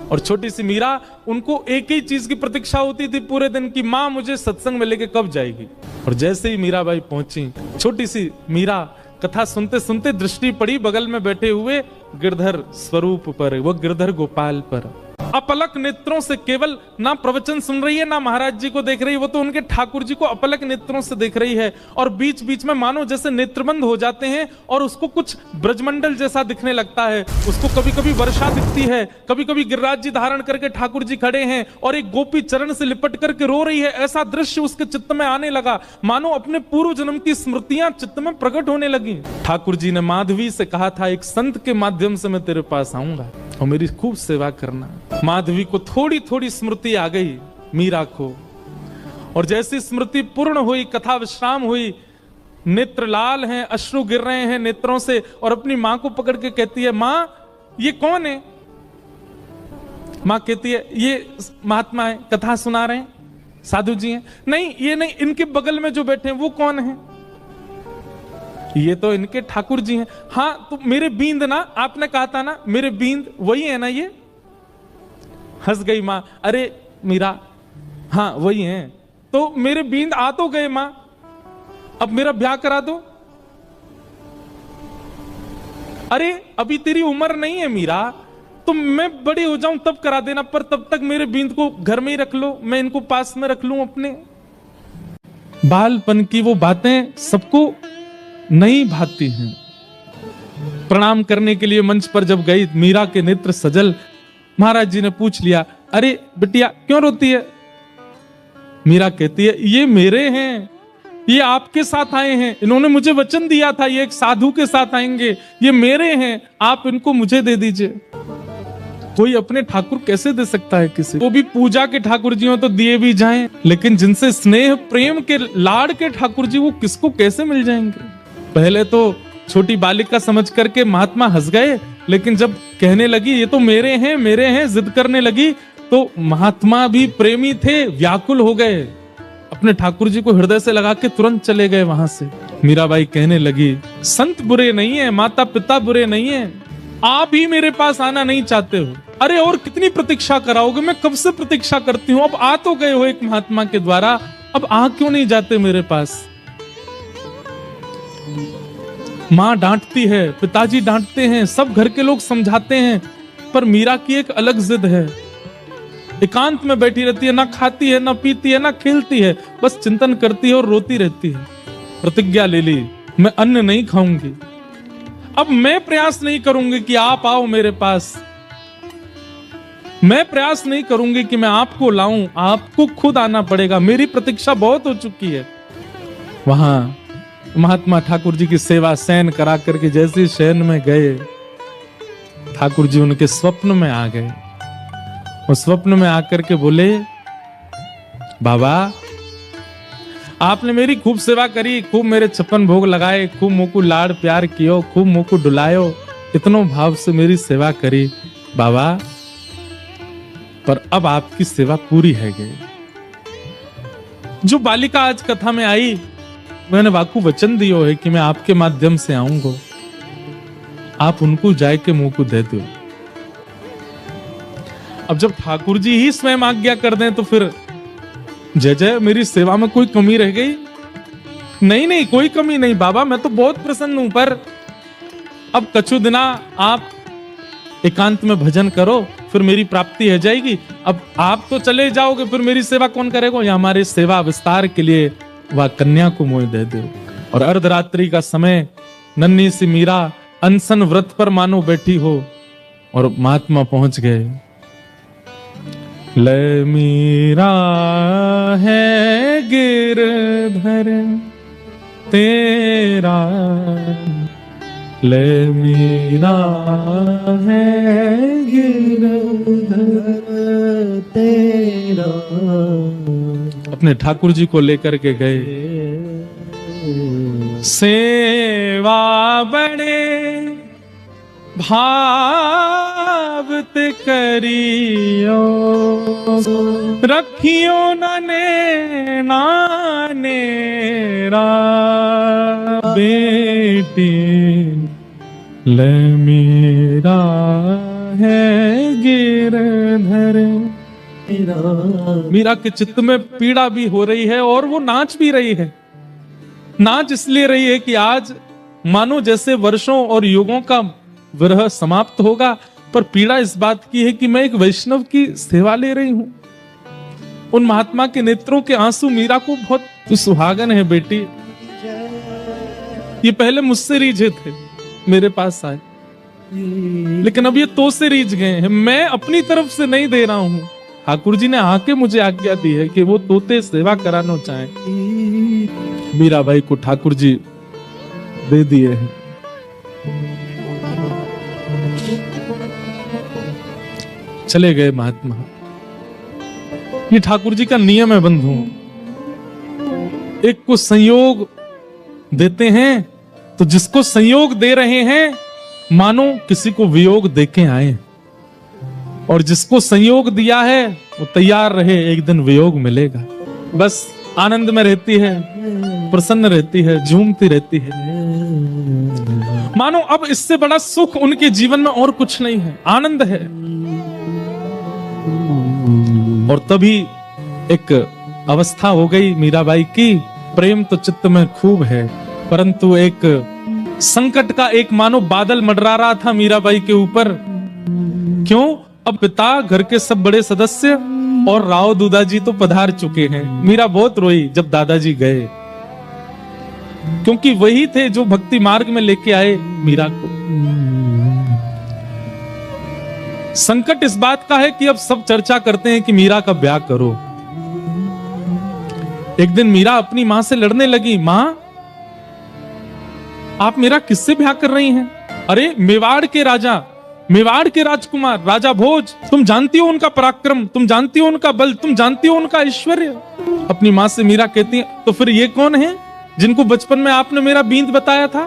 और छोटी सी मीरा, उनको एक ही चीज की प्रतीक्षा होती थी पूरे दिन की, मां मुझे सत्संग में लेके कब जाएगी। और जैसे ही मीराबाई पहुंची, छोटी सी मीरा कथा सुनते सुनते दृष्टि पड़ी बगल में बैठे हुए गिरधर स्वरूप पर, वो गिरधर गोपाल पर। अपलक नेत्रों से केवल ना प्रवचन सुन रही है ना महाराज जी को देख रही है, वो तो उनके ठाकुर जी को अपलक नेत्रों से देख रही है और बीच बीच में मानो जैसे नेत्रबंद हो जाते हैं और उसको कुछ ब्रजमंडल जैसा दिखने लगता है। उसको कभी कभी वर्षा दिखती है, कभी कभी गिरिराज जी धारण करके ठाकुर जी खड़े हैं और एक गोपी चरण से लिपट करके रो रही है। ऐसा दृश्य उसके चित्त में आने लगा, मानो अपने पूर्व जन्म की स्मृतियां चित्त में प्रकट होने लगी। ठाकुर जी ने माधवी से कहा था, एक संत के माध्यम से मैं तेरे पास आऊंगा और मेरी खूब सेवा करना। माधवी को थोड़ी थोड़ी स्मृति आ गई मीरा को, और जैसी स्मृति पूर्ण हुई, कथा विश्राम हुई, नेत्र लाल हैं, अश्रु गिर रहे हैं नेत्रों से, और अपनी मां को पकड़ के कहती है, मां ये कौन है? मां कहती है, ये महात्मा है, कथा सुना रहे हैं, साधु जी हैं। नहीं ये नहीं, इनके बगल में जो बैठे हैं वो कौन है? ये तो इनके ठाकुर जी हैं। हाँ तो मेरे बींद ना, आपने कहा था ना मेरे बींद, वही है ना ये? हंस गई मां, अरे मीरा हाँ वही हैं। तो मेरे बींद आ तो गए मां, अब मेरा ब्याह करा दो। अरे अभी तेरी उम्र नहीं है मीरा, तो मैं बड़ी हो जाऊं तब करा देना, पर तब तक मेरे बींद को घर में ही रख लो, मैं इनको पास में रख लूं अपने। बालपन की वो बातें सबको नहीं भाती हैं। प्रणाम करने के लिए मंच पर जब गई, मीरा के नेत्र सजल। महाराज जी ने पूछ लिया, अरे बिटिया क्यों रोती है? मीरा कहती है, ये मेरे हैं, ये आपके साथ आए हैं, इन्होंने मुझे वचन दिया था ये एक साधु के साथ आएंगे, ये मेरे हैं, आप इनको मुझे दे दीजिए। कोई अपने ठाकुर कैसे दे सकता है किसी को? भी पूजा के ठाकुर जी हो तो दिए भी जाएं, लेकिन जिनसे स्नेह प्रेम के लाड़ के ठाकुर जी, वो किसको कैसे मिल जाएंगे? पहले तो छोटी बालिका समझ करके महात्मा हंस गए, लेकिन जब कहने लगी ये तो मेरे हैं, जिद करने लगी, तो महात्मा भी प्रेमी थे, व्याकुल हो गए, अपने ठाकुर जी को हृदय से लगा के तुरंत चले गए वहां से। मीराबाई कहने लगी, संत बुरे नहीं है, माता पिता बुरे नहीं है, आप ही मेरे पास आना नहीं चाहते हो। अरे और कितनी प्रतीक्षा कराओगे? मैं कब से प्रतीक्षा करती हूँ, अब आ तो गए हो एक महात्मा के द्वारा, अब आ क्यों नहीं जाते मेरे पास? मां डांटती है, पिताजी डांटते हैं, सब घर के लोग समझाते हैं, पर मीरा की एक अलग जिद है। एकांत में बैठी रहती है, ना खाती है, ना पीती है, ना खेलती है, बस चिंतन करती है और रोती रहती है। प्रतिज्ञा ले ली, मैं अन्न नहीं खाऊंगी। अब मैं प्रयास नहीं करूंगी कि आप आओ मेरे पास, मैं प्रयास नहीं करूंगी कि मैं आपको लाऊं, आपको खुद आना पड़ेगा, मेरी प्रतीक्षा बहुत हो चुकी है। वहां महात्मा ठाकुर जी की सेवा शयन करा करके जैसे शयन में गए, ठाकुर जी उनके स्वप्न में आ गए। उस स्वप्न में आकर के बोले, बाबा आपने मेरी खूब सेवा करी, खूब मेरे 56 भोग लगाए, खूब मोकू लाड़ प्यार कियो, खूब मोकू डुलायो, इतनो भाव से मेरी सेवा करी बाबा, पर अब आपकी सेवा पूरी है गई। जो बालिका आज कथा में आई, मैंने वाकू वचन दियो है कि मैं आपके माध्यम से आऊंगा, आप उनको जाए के मुंह को दे दो। अब जब ठाकुर जी ही स्वयं आज्ञा कर दें तो फिर जय जय, मेरी सेवा में कोई कमी रह गई? नहीं नहीं, कोई कमी नहीं बाबा, मैं तो बहुत प्रसन्न हूं, पर अब कछु दिना आप एकांत में भजन करो, फिर मेरी प्राप्ति हो जाएगी। अब आप तो चले जाओगे, फिर मेरी सेवा कौन करेगा? या हमारे सेवा विस्तार के लिए वह कन्या को मोह दे दो। और अर्धरात्रि का समय, नन्ही सी मीरा अनशन व्रत पर मानो बैठी हो, और महात्मा पहुंच गए। ले मीरा है गिरधर तेरा, ले मीरा है गिरधर तेरा। अपने ठाकुर जी को लेकर के गए, सेवा बड़े भाव ते करियो, रखियो नानेरा बेटी ले मेरा है गिरधर। मीरा के चित्त में पीड़ा भी हो रही है और वो नाच भी रही है। नाच इसलिए रही है कि आज मानो जैसे वर्षों और युगों का विरह समाप्त होगा, पर पीड़ा इस बात की है कि मैं एक वैष्णव की सेवा ले रही हूं। उन महात्मा के नेत्रों के आंसू मीरा को बहुत सुहागन है बेटी। ये पहले मुझसे रीझे थे, मेरे पास आए, लेकिन अब ये तो से रीझ गए हैं। मैं अपनी तरफ से नहीं दे रहा हूं, ठाकुर जी ने आके मुझे आज्ञा दी है कि वो तोते सेवा कराना चाहे। मीरा भाई को ठाकुर जी दे दिए हैं। चले गए महात्मा। ये ठाकुर जी का नियम है बंधु, एक को संयोग देते हैं तो जिसको संयोग दे रहे हैं मानो किसी को वियोग देके आए, और जिसको संयोग दिया है वो तैयार रहे, एक दिन वियोग मिलेगा। बस आनंद में रहती है, प्रसन्न रहती है, झूमती रहती है, मानो अब इससे बड़ा सुख उनके जीवन में और कुछ नहीं है, आनंद है। और तभी एक अवस्था हो गई मीराबाई की, प्रेम तो चित्त में खूब है, परंतु एक संकट का एक मानो बादल मंडरा रहा था मीराबाई के ऊपर। क्यों? अब पिता, घर के सब बड़े सदस्य और राव दूदाजी तो पधार चुके हैं। मीरा बहुत रोई जब दादाजी गए, क्योंकि वही थे जो भक्ति मार्ग में लेके आए मीरा को। संकट इस बात का है कि अब सब चर्चा करते हैं कि मीरा का ब्याह करो। एक दिन मीरा अपनी मां से लड़ने लगी, मां आप मेरा किससे ब्याह कर रही हैं? अरे मेवाड़ के राजा, मेवाड़ के राजकुमार राजा भोज, तुम जानती हो उनका पराक्रम, तुम जानती हो उनका बल, तुम जानती हो उनका ऐश्वर्य। अपनी मां से मीरा कहती है, तो फिर ये कौन है जिनको बचपन में आपने मेरा बींद बताया था?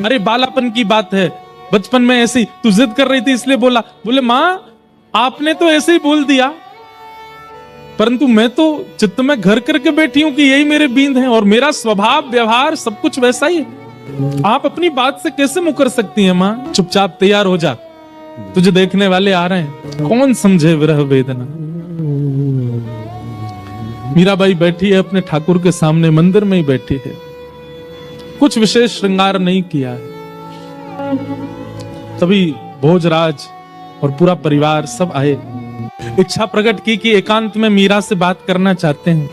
अरे बालापन की बात है, बचपन में ऐसी तू जिद कर रही थी इसलिए बोला। बोले मां आपने तो ऐसे ही बोल दिया, परंतु मैं तो चित्त में घर करके बैठी हूं कि यही मेरे बींद हैं और मेरा स्वभाव व्यवहार सब कुछ वैसा ही है। आप अपनी बात से कैसे मुकर सकती हैं मां? चुपचाप तैयार हो जा, तुझे देखने वाले आ रहे हैं। कौन समझे विरह वेदना। मीराबाई बैठी है अपने ठाकुर के सामने, मंदिर में ही बैठी है, कुछ विशेष श्रृंगार नहीं किया है। तभी भोजराज और पूरा परिवार सब आए, इच्छा प्रकट की कि एकांत में मीरा से बात करना चाहते हैं।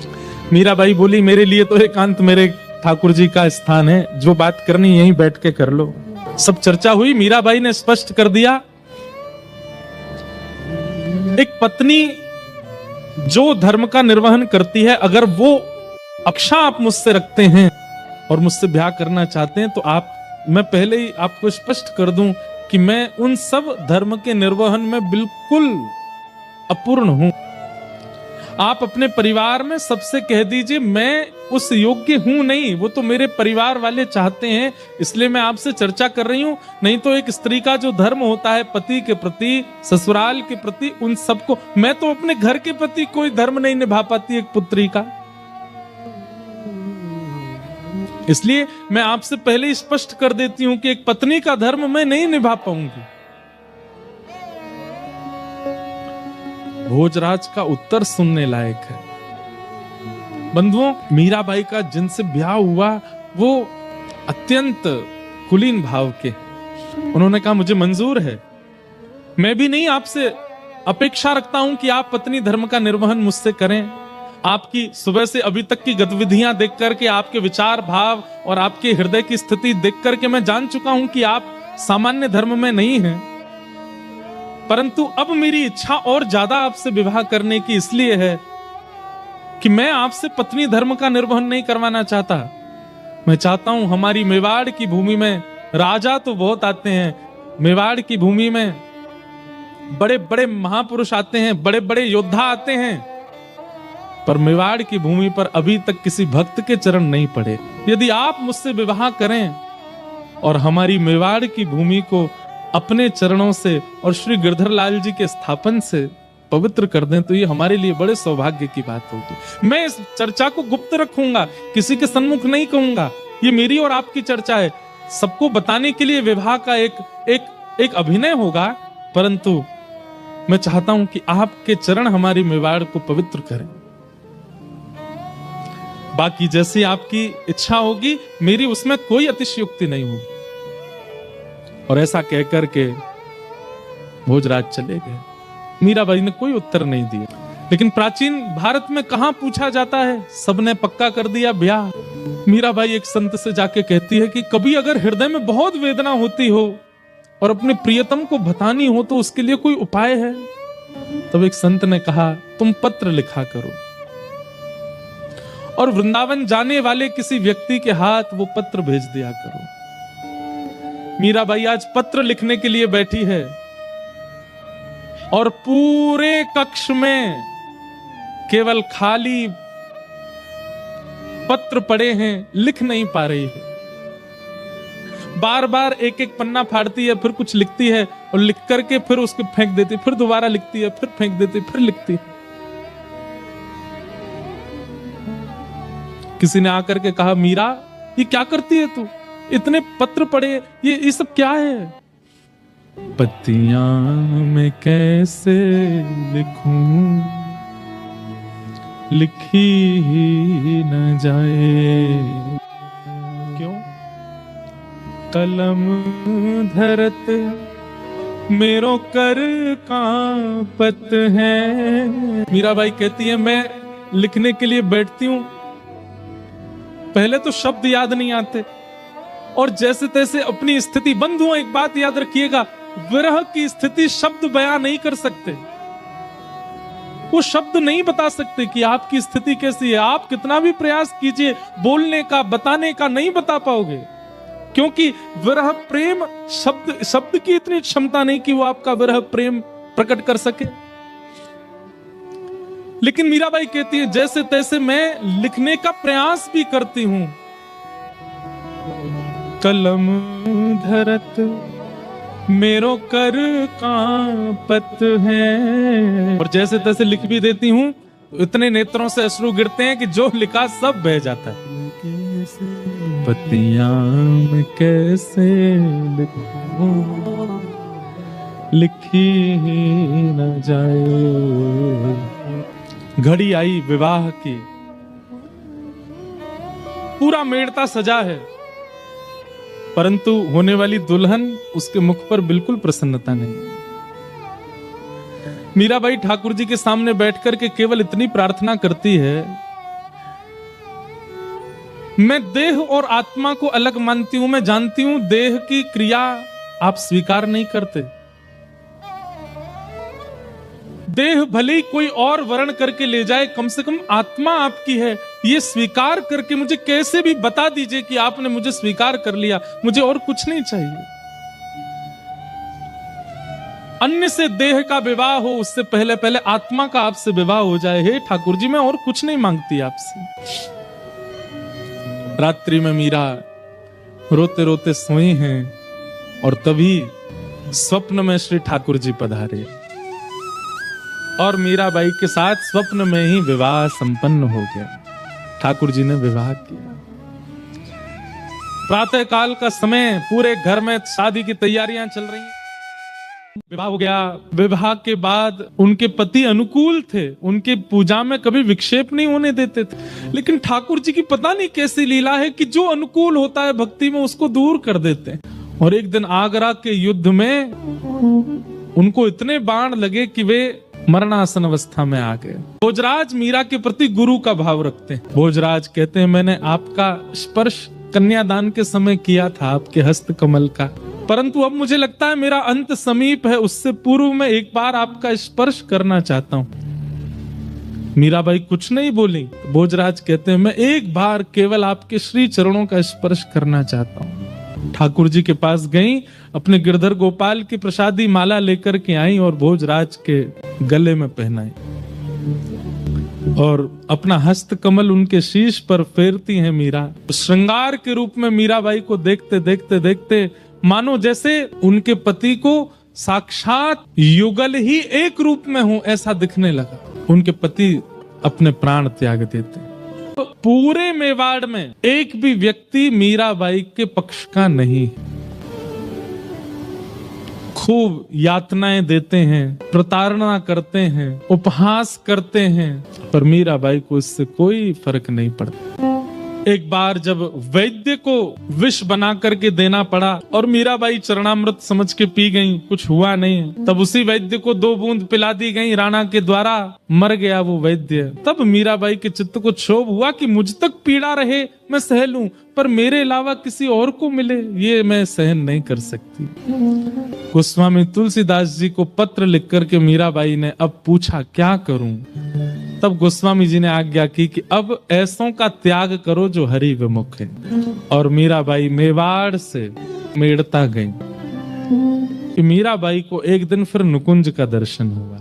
मीराबाई बोली, मेरे लिए तो एकांत मेरे ठाकुर जी का स्थान है, जो बात करनी यहीं बैठ के कर लो। सब चर्चा हुई, मीराबाई ने स्पष्ट कर दिया, एक पत्नी जो धर्म का निर्वहन करती है, अगर वो अक्षा आप मुझसे रखते हैं और मुझसे ब्याह करना चाहते हैं, तो मैं पहले ही आपको स्पष्ट कर दूं कि मैं उन सब धर्म के निर्वहन में बिल्कुल अपूर्ण हूं। आप अपने परिवार में सबसे कह दीजिए मैं उस योग्य हूं नहीं, वो तो मेरे परिवार वाले चाहते हैं, इसलिए मैं आपसे चर्चा कर रही हूं। नहीं तो एक स्त्री का जो धर्म होता है पति के प्रति, ससुराल के प्रति, उन सबको, मैं तो अपने घर के प्रति कोई धर्म नहीं निभा पाती एक पुत्री का, इसलिए मैं आपसे पहले ही स्पष्ट कर देती हूं कि एक पत्नी का धर्म मैं नहीं निभा पाऊंगी। भोजराज का उत्तर सुनने लायक है। बंधुओं, मीराबाई का जिनसे ब्याह हुआ वो अत्यंत कुलीन भाव के, उन्होंने कहा मुझे मंजूर है, मैं भी नहीं आपसे अपेक्षा रखता हूं कि आप पत्नी धर्म का निर्वहन मुझसे करें। आपकी सुबह से अभी तक की गतिविधियां देख करके, आपके विचार भाव और आपके हृदय की स्थिति देख करके मैं जान चुका हूं कि आप सामान्य धर्म में नहीं हैं, परंतु अब मेरी इच्छा और ज्यादा आपसे विवाह करने की इसलिए है कि मैं आपसे पत्नी धर्म का निर्वहन नहीं करवाना चाहता। मैं चाहता हूं हमारी मेवाड़ की भूमि में राजा तो बहुत आते हैं, मेवाड़ की भूमि में बड़े बड़े महापुरुष आते हैं, बड़े बड़े योद्धा आते हैं, पर मेवाड़ की भूमि पर अभी तक किसी भक्त के चरण नहीं पड़े। यदि आप मुझसे विवाह करें और हमारी मेवाड़ की भूमि को अपने चरणों से और श्री गिरधर लाल जी के स्थापन से पवित्र कर दें, तो ये हमारे लिए बड़े सौभाग्य की बात होगी। मैं इस चर्चा को गुप्त रखूंगा, किसी के सन्मुख नहीं कहूंगा। ये मेरी और आपकी चर्चा है, सबको बताने के लिए विवाह का एक अभिनय होगा, परंतु मैं चाहता हूं कि आपके चरण हमारी मेवाड़ को पवित्र करें। बाकी जैसी आपकी इच्छा होगी, मेरी उसमें कोई अतिशयोक्ति नहीं होगी। और ऐसा कहकर के भोजराज चले गए। मीराबाई ने कोई उत्तर नहीं दिया। लेकिन प्राचीन भारत में कहां पूछा जाता है, सबने पक्का कर दिया ब्याह। मीराबाई एक संत से जाके कहती है कि कभी अगर हृदय में बहुत वेदना होती हो और अपने प्रियतम को बतानी हो तो उसके लिए कोई उपाय है? तब एक संत ने कहा, तुम पत्र लिखा करो और वृंदावन जाने वाले किसी व्यक्ति के हाथ वो पत्र भेज दिया करो। मीराबाई आज पत्र लिखने के लिए बैठी है और पूरे कक्ष में केवल खाली पत्र पड़े हैं, लिख नहीं पा रही है। बार बार एक एक पन्ना फाड़ती है, फिर कुछ लिखती है और लिख करके फिर उसको फेंक देती, फिर दोबारा लिखती है, फिर फेंक देती, फिर लिखती है। किसी ने आकर के कहा, मीरा ये क्या करती है तू? इतने पत्र पड़े, ये सब क्या है? पत्तियां मैं कैसे लिखूं, लिखी ही न जाए। क्यों? कलम धरत मेरो कर कांपत है। मीराबाई कहती है, मैं लिखने के लिए बैठती हूं, पहले तो शब्द याद नहीं आते और जैसे तैसे अपनी स्थिति। बंधुओं, एक बात याद रखिएगा, विरह की स्थिति शब्द बयां नहीं कर सकते। वो शब्द नहीं बता सकते कि आपकी स्थिति कैसी है। आप कितना भी प्रयास कीजिए बोलने का, बताने का, नहीं बता पाओगे, क्योंकि विरह प्रेम शब्द की इतनी क्षमता नहीं कि वो आपका विरह प्रेम प्रकट कर सके। लेकिन मीराबाई कहती है, जैसे तैसे मैं लिखने का प्रयास भी करती हूं। कलम धरत मेरो कर कांपत है, और जैसे तैसे लिख भी देती हूं, इतने नेत्रों से अश्रु गिरते हैं कि जो लिखा सब बह जाता है। पत्तियां मैं कैसे लिखूं, लिखी ही न जाए। घड़ी आई विवाह की, पूरा मेड़ता सजा है, परंतु होने वाली दुल्हन, उसके मुख पर बिल्कुल प्रसन्नता नहीं। मीराबाई ठाकुर जी के सामने बैठकर के केवल इतनी प्रार्थना करती है, मैं देह और आत्मा को अलग मानती हूं। मैं जानती हूं देह की क्रिया आप स्वीकार नहीं करते। देह भले ही कोई और वर्ण करके ले जाए, कम से कम आत्मा आपकी है, ये स्वीकार करके मुझे कैसे भी बता दीजिए कि आपने मुझे स्वीकार कर लिया। मुझे और कुछ नहीं चाहिए। अन्य से देह का विवाह हो, उससे पहले पहले आत्मा का आपसे विवाह हो जाए। हे ठाकुर जी, मैं और कुछ नहीं मांगती आपसे। रात्रि में मीरा रोते रोते सोई हैं और तभी स्वप्न में श्री ठाकुर जी पधारे और मीराबाई के साथ स्वप्न में ही विवाह संपन्न हो गया। ठाकुर जी ने विवाह किया। प्रातः काल का समय, पूरे घर में शादी की तैयारियां चल रही हैं। विवाह हो गया। विवाह के बाद उनके पति अनुकूल थे, उनके पूजा में कभी विक्षेप नहीं होने देते थे। लेकिन ठाकुर जी की पता नहीं कैसी लीला है कि जो अनुकूल होता है भक्ति में, उसको दूर कर देते हैं। और एक दिन आगरा के युद्ध में उनको इतने बाण लगे कि वे मरणासन अवस्था में आ गए। भोजराज मीरा के प्रति गुरु का भाव रखते हैं। भोजराज कहते हैं, मैंने आपका स्पर्श कन्यादान के समय किया था, आपके हस्त कमल का, परंतु अब मुझे लगता है मेरा अंत समीप है, उससे पूर्व में एक बार आपका स्पर्श करना चाहता हूं। मीराबाई कुछ नहीं बोली। भोजराज कहते हैं, मैं एक बार केवल आपके श्री चरणों का स्पर्श करना चाहता हूं। ठाकुर जी के पास गई, अपने गिरधर गोपाल की प्रसादी माला लेकर के आई और भोजराज के गले में पहनाई। और अपना हस्त कमल उनके शीश पर फेरती हैं मीरा। श्रृंगार के रूप में मीराबाई को देखते देखते देखते मानो जैसे उनके पति को साक्षात युगल ही एक रूप में हो ऐसा दिखने लगा। उनके पति अपने प्राण त्याग देते। तो पूरे मेवाड़ में एक भी व्यक्ति मीराबाई के पक्ष का नहीं है। खूब यातनाएं देते हैं, प्रताड़ना करते हैं, उपहास करते हैं, पर मीराबाई को इससे कोई फर्क नहीं पड़ता। एक बार जब वैद्य को विष बना करके देना पड़ा और मीराबाई चरणामृत समझ के पी गईं, कुछ हुआ नहीं, तब उसी वैद्य को 2 बूंद पिला दी गई राणा के द्वारा, मर गया वो वैद्य। तब मीराबाई के चित्त को क्षोभ हुआ कि मुझ तक पीड़ा रहे मैं सह लूं, पर मेरे अलावा किसी और को मिले ये मैं सहन नहीं कर सकती। गोस्वामी तुलसीदास जी को पत्र लिख करके मीराबाई ने अब पूछा क्या करूं। तब गोस्वामी जी ने आज्ञा की कि अब ऐसों का त्याग करो जो हरि विमुख है। और मीराबाई मेवाड़ से मेड़ता गई। मीराबाई को एक दिन फिर नुकुंज का दर्शन हुआ।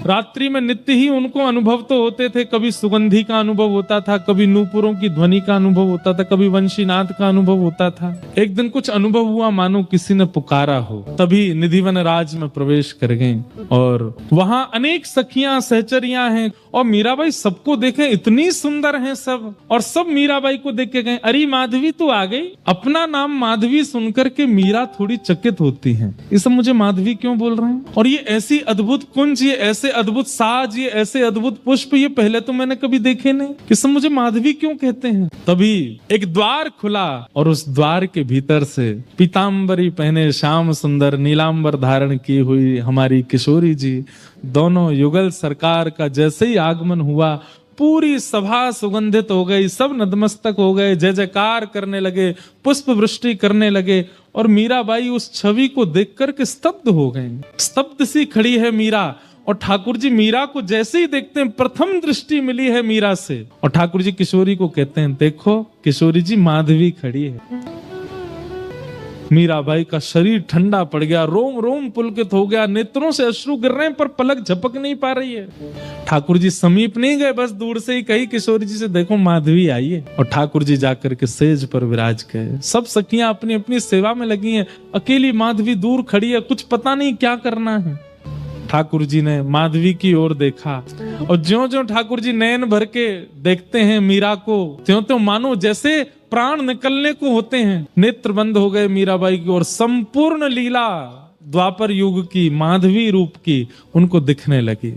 रात्रि में नित्य ही उनको अनुभव तो होते थे, कभी सुगंधी का अनुभव होता था, कभी नूपुरों की ध्वनि का अनुभव होता था, कभी वंशीनाद का अनुभव होता था। एक दिन कुछ अनुभव हुआ मानो किसी ने पुकारा हो। तभी निधिवन राज में प्रवेश कर गए और वहां अनेक सखियां सहचरियां हैं और मीराबाई सबको देखे इतनी सुंदर हैं सब, और सब मीराबाई को देख के गए अरे माधवी तू आ गई। अपना नाम माधवी सुनकर के मीरा थोड़ी चकित होती है, ये सब मुझे माधवी क्यों बोल रहे हैं, और ये ऐसी अद्भुत कुंज, ये ऐसे अद्भुत साज, ये ऐसे अद्भुत पुष्प, ये पहले तो मैंने कभी देखे नहीं, ये सब मुझे माधवी क्यों कहते हैं। तभी एक द्वार खुला और उस द्वार के भीतर से पीताम्बरी पहने श्याम सुंदर नीलांबर धारण की हुई हमारी किशोरी जी, दोनों युगल सरकार का जैसे ही आगमन हुआ पूरी सभा सुगंधित हो गई, सब नतमस्तक हो गए, जय जयकार करने लगे, पुष्प वृष्टि करने लगे। और मीराबाई उस छवि को देख करके स्तब्ध हो गई, स्तब्ध सी खड़ी है मीरा। और ठाकुर जी मीरा को जैसे ही देखते हैं, प्रथम दृष्टि मिली है मीरा से, और ठाकुर जी किशोरी को कहते हैं देखो किशोरी जी माधवी खड़ी है। मीराबाई का शरीर ठंडा पड़ गया, रोम रोम पुलकित हो गया, नेत्रों से अश्रु गिर रहे हैं पर पलक झपक नहीं पा रही है। ठाकुर जी समीप नहीं गए, बस दूर से ही कही किशोरी जी से देखो माधवी आई है। और ठाकुर जी जाकर के सेज पर विराज गए। सब सखियां अपनी अपनी सेवा में लगी हैं, अकेली माधवी दूर खड़ी है, कुछ पता नहीं क्या करना है। ठाकुर जी ने माधवी की ओर देखा और ज्यों-ज्यों ठाकुर जी नयन भर के देखते हैं मीरा को, त्यों-त्यों मानो जैसे प्राण निकलने को होते हैं। नेत्र बंद हो गए मीराबाई की और संपूर्ण लीला द्वापर युग की माधवी रूप की उनको दिखने लगी।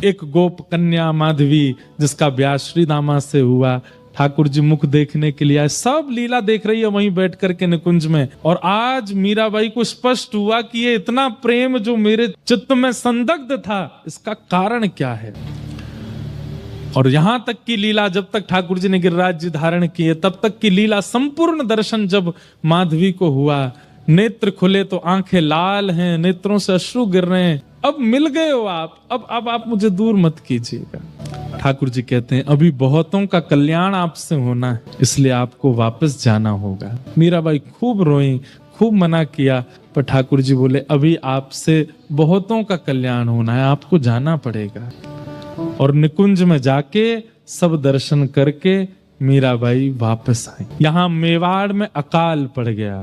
एक गोप कन्या माधवी जिसका ब्याह श्री दामा से हुआ, ठाकुर जी मुख देखने के लिए आए, सब लीला देख रही है वहीं बैठ करके निकुंज में। और आज मीराबाई को स्पष्ट हुआ कि ये इतना प्रेम जो मेरे चित्त में संदिग्ध था, इसका कारण क्या है। और यहां तक की लीला, जब तक ठाकुर जी ने गिरिराज जी धारण किए तब तक की लीला, संपूर्ण दर्शन जब माधवी को हुआ, नेत्र खुले तो आंखें लाल हैं, नेत्रों से अश्रु गिर रहे हैं। अब मिल गए हो आप, अब आप मुझे दूर मत कीजिएगा। ठाकुर जी कहते हैं अभी बहुतों का कल्याण आपसे होना है, इसलिए आपको वापस जाना होगा। मीराबाई खूब रोई, खूब मना किया, पर ठाकुर जी बोले अभी आपसे बहुतों का कल्याण होना है, आपको जाना पड़ेगा। और निकुंज में जाके सब दर्शन करके मीराबाई वापस आई। यहाँ मेवाड़ में अकाल पड़ गया,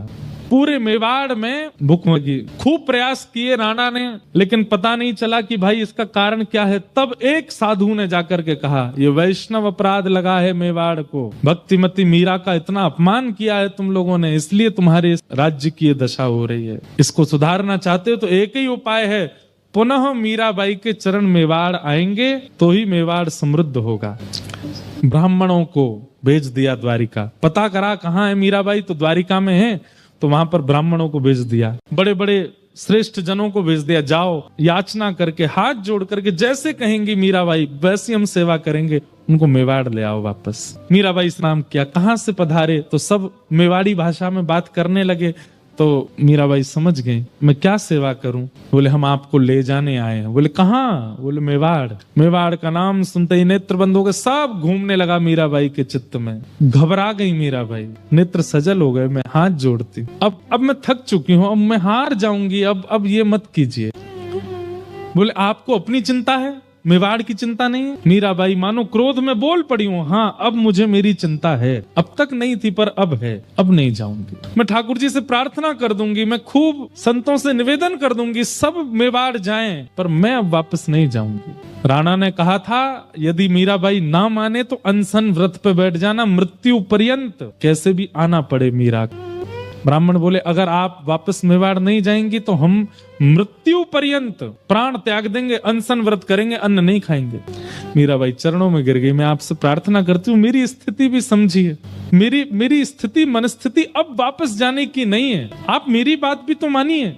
पूरे मेवाड़ में भूख लगी। खूब प्रयास किए राणा ने, लेकिन पता नहीं चला कि भाई इसका कारण क्या है। तब एक साधु ने जाकर के कहा ये वैष्णव अपराध लगा है मेवाड़ को, भक्तिमती मीरा का इतना अपमान किया है तुम लोगों ने, इसलिए तुम्हारे राज्य की ये दशा हो रही है। इसको सुधारना चाहते हो तो एक ही उपाय है, पुनः मीराबाई के चरण मेवाड़ आएंगे तो ही मेवाड़ समृद्ध होगा। ब्राह्मणों को भेज दिया द्वारिका, पता करा कहाँ है मीराबाई, तो द्वारिका में है। तो वहां पर ब्राह्मणों को भेज दिया, बड़े बड़े श्रेष्ठ जनों को भेज दिया, जाओ याचना करके हाथ जोड़ करके जैसे कहेंगी मीराबाई वैसी हम सेवा करेंगे, उनको मेवाड़ ले आओ वापस। मीराबाई स्नान किया, कहाँ से पधारे, तो सब मेवाड़ी भाषा में बात करने लगे। तो मीराबाई समझ गई मैं क्या सेवा करूं। बोले हम आपको ले जाने आए हैं। बोले कहाँ? बोले मेवाड़। मेवाड़ का नाम सुनते ही नेत्र बंद हो गए, सब घूमने लगा मीराबाई के चित्त में। घबरा गई मीराबाई, नेत्र सजल हो गए। मैं हाथ जोड़ती, अब मैं थक चुकी हूँ, अब मैं हार जाऊंगी, अब ये मत कीजिए। बोले आपको अपनी चिंता है, मेवाड़ की चिंता नहीं है? मीराबाई मानो क्रोध में बोल पड़ी हूँ, हाँ अब मुझे मेरी चिंता है, अब तक नहीं थी पर अब है, अब नहीं जाऊंगी। मैं ठाकुर जी से प्रार्थना कर दूंगी, मैं खूब संतों से निवेदन कर दूंगी, सब मेवाड़ जाएं, पर मैं अब वापस नहीं जाऊंगी। राणा ने कहा था यदि मीराबाई ना माने तो अनशन व्रत पे बैठ जाना, मृत्यु पर्यंत कैसे भी आना पड़े मीरा। ब्राह्मण बोले अगर आप वापस मेवाड़ नहीं जाएंगी तो हम मृत्यु पर्यंत प्राण त्याग देंगे, अनशन व्रत करेंगे, अन्न नहीं खाएंगे। मीराबाई चरणों में गिर गई, मैं आपसे प्रार्थना करती हूँ मेरी स्थिति भी समझिए, मेरी स्थिति मनस्थिति अब वापस जाने की नहीं है, आप मेरी बात भी तो मानिए।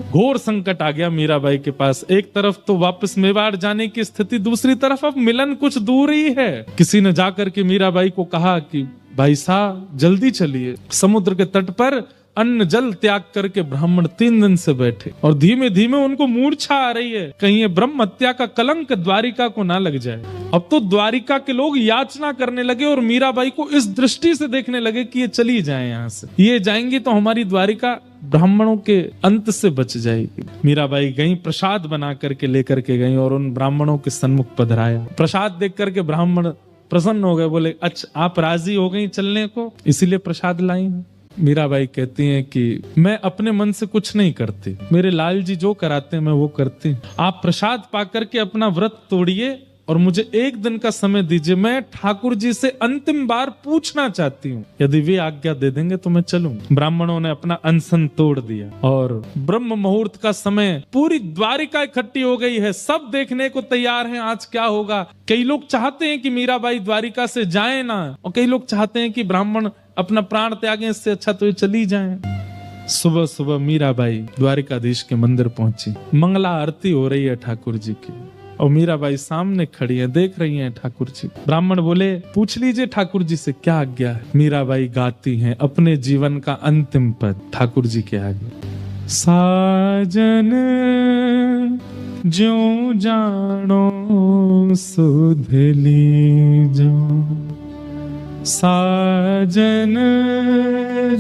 घोर संकट आ गया मीराबाई के पास, एक तरफ तो वापस मेवाड़ जाने की स्थिति, दूसरी तरफ अब मिलन कुछ दूर ही है। किसी ने जाकर के मीराबाई को कहा कि भाई साहब जल्दी चलिए, समुद्र के तट पर अन्न जल त्याग करके ब्राह्मण 3 दिन से बैठे और धीमे धीमे उनको मूर्छा आ रही है, कहीं ये ब्रह्म हत्या का कलंक द्वारिका को ना लग जाए। अब तो द्वारिका के लोग याचना करने लगे और मीराबाई को इस दृष्टि से देखने लगे कि ये चली जाए यहाँ से, ये जाएंगी तो हमारी द्वारिका ब्राह्मणों के अंत से बच जाएगी। मीराबाई गई, प्रसाद बना करके लेकर के गई और उन ब्राह्मणों के सन्मुख पधराया। प्रसाद देख करके ब्राह्मण प्रसन्न हो गए, बोले अच्छा आप राजी हो गई चलने को, इसीलिए प्रसाद लाई हूं। मीराबाई कहती हैं कि मैं अपने मन से कुछ नहीं करती, मेरे लाल जी जो कराते हैं मैं वो करती हूँ। आप प्रसाद पाकर के अपना व्रत तोड़िए और मुझे 1 दिन का समय दीजिए, मैं ठाकुर जी से अंतिम बार पूछना चाहती हूँ, यदि वे आज्ञा दे देंगे तो मैं चलूंगा। ब्राह्मणों ने अपना अनशन तोड़ दिया और ब्रह्म मुहूर्त का समय, पूरी द्वारिका इकट्ठी हो गई है, सब देखने को तैयार हैं आज क्या होगा। कई लोग चाहते हैं कि मीराबाई द्वारिका से जाए ना, और कई लोग चाहते हैं कि ब्राह्मण अपना प्राण त्यागें, इससे अच्छा तो ये चली जाएं। सुबह सुबह मीराबाई द्वारिकाधीश के मंदिर पहुंची, मंगला आरती हो रही है ठाकुर जी की और मीराबाई सामने खड़ी है, देख रही हैं ठाकुर जी। ब्राह्मण बोले पूछ लीजिए ठाकुर जी से क्या आज्ञा है। मीराबाई गाती हैं अपने जीवन का अंतिम पद ठाकुर जी के आगे, साजन जो जानो सुध लीजो, साजन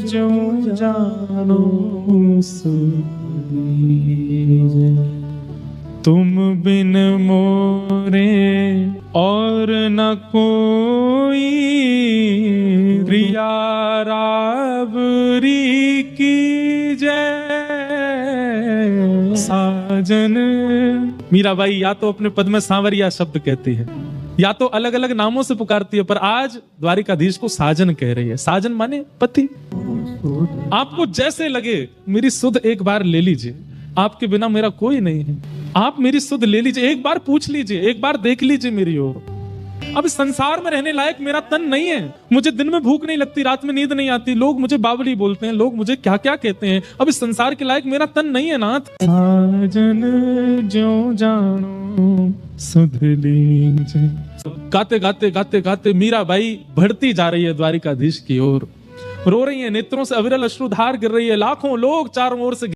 जो जानो सुध लीजो, तुम बिन मोरे और न कोई, रिया रावरी की जय। साजन, मीराबाई या तो अपने पद में सांवरिया शब्द कहती है या तो अलग अलग नामों से पुकारती है, पर आज द्वारिकाधीश को साजन कह रही है। साजन माने पति। आपको जैसे लगे मेरी सुध एक बार ले लीजिए, आपके बिना मेरा कोई नहीं है, आप मेरी सुध ले लीजिए, एक बार पूछ लीजिए, एक बार देख लीजिए मेरी ओर। अब संसार में रहने लायक मेरा तन नहीं है, मुझे दिन में भूख नहीं लगती, रात में नींद नहीं आती, लोग मुझे बावली बोलते हैं, लोग मुझे क्या क्या कहते हैं, अब इस संसार के लायक मेरा तन नहीं है नाथ। साजन जो जानो सुध लीजिए। गाते गाते गाते गाते मीराबाई बढ़ती जा रही है द्वारिकाधीश की ओर, रो रही है, नेत्रों से अविरल अश्रुधार गिर रही है, लाखों लोग चारों ओर से